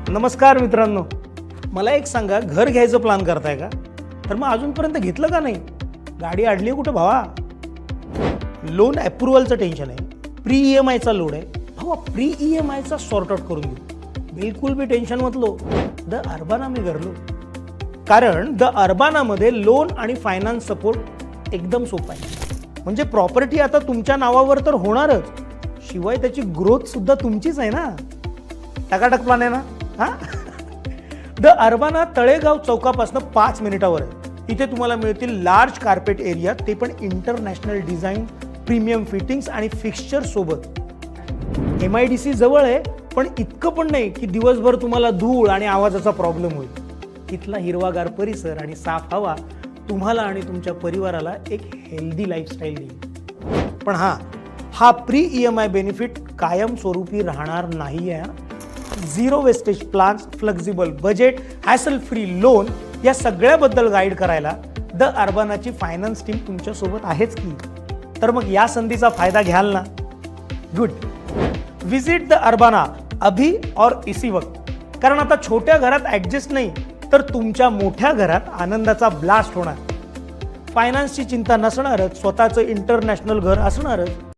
नमस्कार मित्रांनो, मला एक सांगा, घर घ्यायचं प्लॅन करताय का? तर मग अजूनपर्यंत घेतलं का नाही? गाडी अडली कुठे भावा? लोन अप्रूव्हलचं टेन्शन आहे, प्री EMIचा लोड आहे भावा. प्री EMIचा सॉर्ट आउट करून घेऊ, बिलकुल भी टेन्शन मत लो. द अर्बाना मी करलो, कारण द अर्बानामध्ये लोन आणि फायनान्स सपोर्ट एकदम सोपा आहे. म्हणजे प्रॉपर्टी आता तुमच्या नावावर तर होणारच, शिवाय त्याची ग्रोथ सुद्धा तुमचीच आहे ना. टकाटक प्लॅन आहे ना. हां, द अर्बाना तळेगाव चौकापासून 5 मिनिटावर आहे. इथे तुम्हाला मिळतील लार्ज कार्पेट एरिया, ते पण इंटरनॅशनल डिझाईन, प्रीमियम फिटिंग्स आणि फिक्स्चर सोबत. MIDC जवळ आहे, पण इतकं पण नाही की दिवसभर तुम्हाला धूळ आणि आवाजाचा प्रॉब्लेम होईल. इथला हिरवागार परिसर आणि साफ हवा तुम्हाला आणि तुमच्या परिवाराला एक हेल्दी लाईफस्टाईल देईल. पण हा प्री EMI बेनिफिट कायमस्वरूपी राहणार नाही आहे. Zero wastage plans, flexible budget, hassle free loan या सगळ्याबद्दल गाईड करायला द अर्बानाची फायनान्स टीम तुमच्यासोबत आहेच की. तर मग या संधीचा फायदा घ्याल ना? गुड. विजिट द अर्बाना अभी और इसी वक्त. कारण आता छोट्या घरात ॲडजस्ट नाही, तर तुमच्या मोठ्या घरात आनंदाचा ब्लास्ट होणार. फायनान्सची चिंता नसणारच, स्वतःचं इंटरनॅशनल घर असणारच.